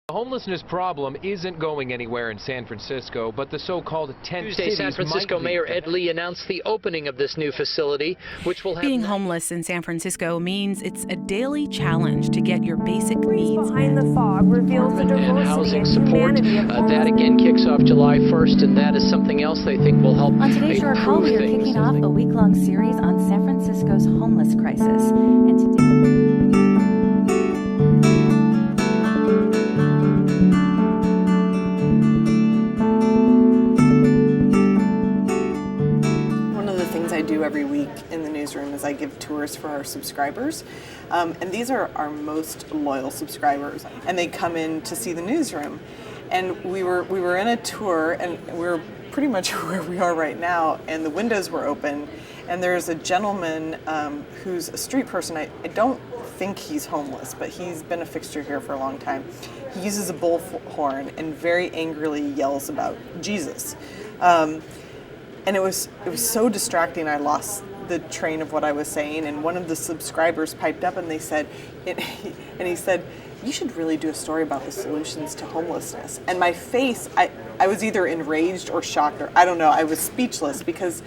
The homelessness problem isn't going anywhere in San Francisco, but the so-called tent Tuesday, cities San Francisco Mayor Ed Lee announced the opening of this new facility, which will have... Being homeless in San Francisco means it's a daily challenge to get your basic needs behind the fog reveals the diversity and housing and support. humanity of That again kicks off July 1st, and that is something else they think will help On today's Short Call, we are things. kicking off a week-long series on San Francisco's homeless crisis. And today... I do every week in the newsroom is I give tours for our subscribers, and these are our most loyal subscribers, and they come in to see the newsroom. And we were in a tour, and we're pretty much where we are right now, and the windows were open, and there's a gentleman who's a street person. I don't think he's homeless, but he's been a fixture here for a long time. He uses a bullhorn and very angrily yells about Jesus. And it was so distracting, I lost the train of what I was saying, and one of the subscribers piped up and he said, you should really do a story about the solutions to homelessness. And my face, I was either enraged or shocked, or I don't know, I was speechless, because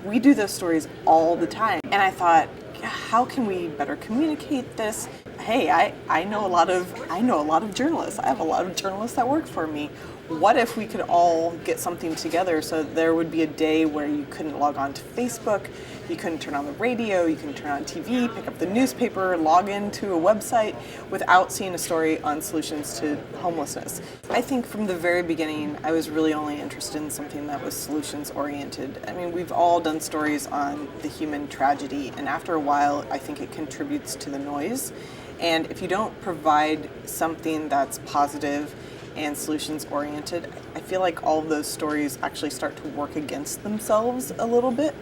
we do those stories all the time. And I thought, how can we better communicate this? Hey, I know a lot of journalists. I have a lot of journalists that work for me. What if we could all get something together so there would be a day where you couldn't log on to Facebook, you couldn't turn on the radio, you couldn't turn on TV, pick up the newspaper, log into a website without seeing a story on solutions to homelessness. I think from the very beginning, I was really only interested in something that was solutions oriented. I mean, we've all done stories on the human tragedy, and after a while, I think it contributes to the noise. And if you don't provide something that's positive and solutions oriented, I feel like all of those stories actually start to work against themselves a little bit.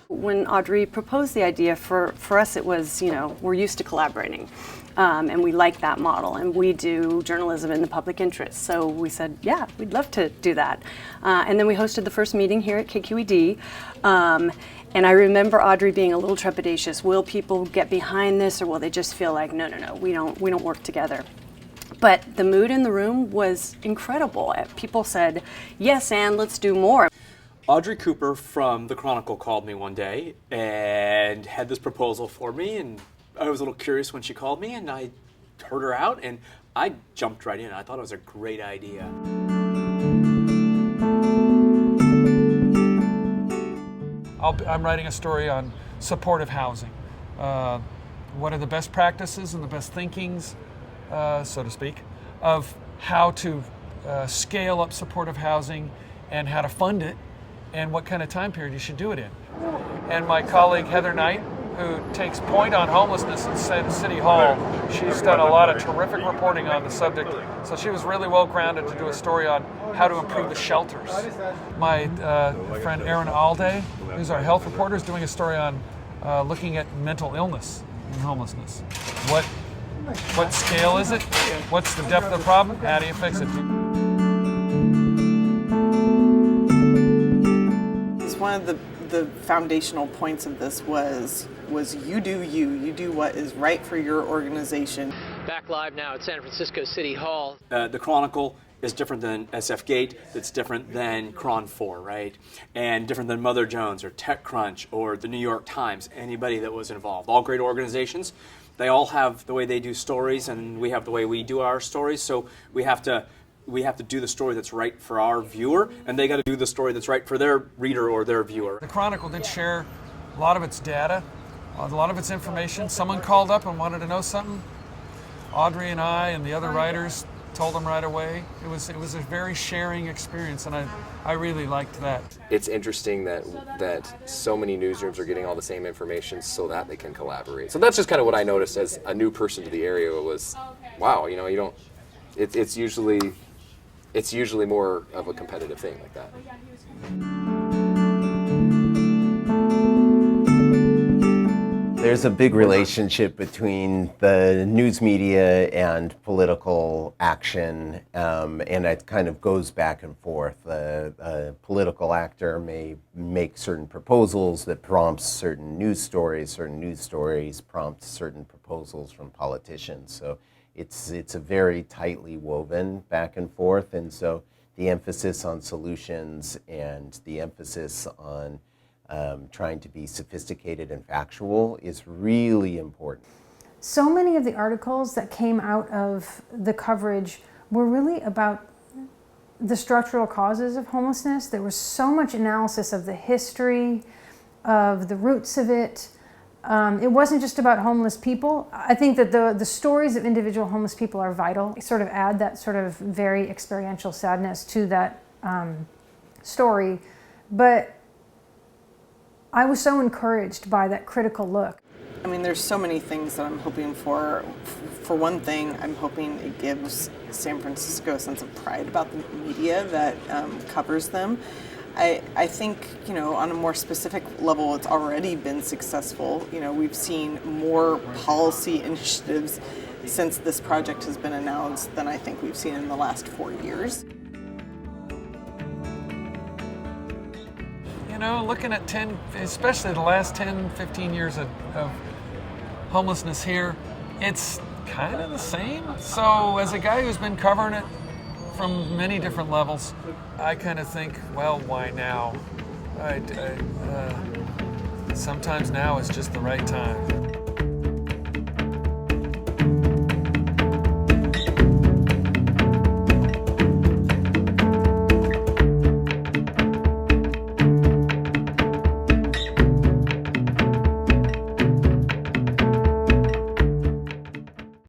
When Audrey proposed the idea, for us it was, we're used to collaborating, and we like that model, and we do journalism in the public interest. So we said, yeah, we'd love to do that. And then we hosted the first meeting here at KQED. And I remember Audrey being a little trepidatious. Will people get behind this, or will they just feel like, no, we don't work together? But the mood in the room was incredible. People said, yes, Ann, let's do more. Audrey Cooper from The Chronicle called me one day and had this proposal for me, and I was a little curious when she called me, and I heard her out, and I jumped right in. I thought it was a great idea. I'm writing a story on supportive housing. What are the best practices and the best thinkings, so to speak, of how to scale up supportive housing and how to fund it and what kind of time period you should do it in. And my colleague Heather Knight, who takes point on homelessness in City Hall, she's done a lot of terrific reporting on the subject, so she was really well grounded to do a story on how to improve the shelters. My friend Erin Alday, who's our health reporter, is doing a story on looking at mental illness and homelessness. What scale is it? What's the depth of the problem? How do you fix it? One of the foundational points of this was you do what is right for your organization. Back live now at San Francisco City Hall. The Chronicle is different than SF Gate, it's different than Chron 4, right? And different than Mother Jones or TechCrunch or the New York Times, anybody that was involved. All great organizations. They all have the way they do stories, and we have the way we do our stories, so we have to do the story that's right for our viewer, and they got to do the story that's right for their reader or their viewer. The Chronicle did share a lot of its data, a lot of its information. Someone called up and wanted to know something. Audrey and I and the other writers told them right away. It was a very sharing experience, and I really liked that. It's interesting that so many newsrooms are getting all the same information so that they can collaborate. So that's just kind of what I noticed as a new person to the area. Was, wow, you don't. It's usually more of a competitive thing like that. There's a big relationship between the news media and political action, and it kind of goes back and forth. A political actor may make certain proposals that prompts certain news stories prompt certain proposals from politicians. So it's a very tightly woven back and forth, and so the emphasis on solutions and the emphasis on trying to be sophisticated and factual is really important. So many of the articles that came out of the coverage were really about the structural causes of homelessness. There was so much analysis of the history, of the roots of it. It wasn't just about homeless people. I think that the stories of individual homeless people are vital. They sort of add that sort of very experiential sadness to that story. But I was so encouraged by that critical look. I mean, there's so many things that I'm hoping for. For one thing, I'm hoping it gives San Francisco a sense of pride about the media that covers them. I think, you know, on a more specific level, it's already been successful. You know, we've seen more policy initiatives since this project has been announced than I think we've seen in the last 4 years. You know, looking at especially the last 10, 15 years of homelessness here, it's kind of the same. So as a guy who's been covering it from many different levels, I kind of think, well, why now? Sometimes now is just the right time.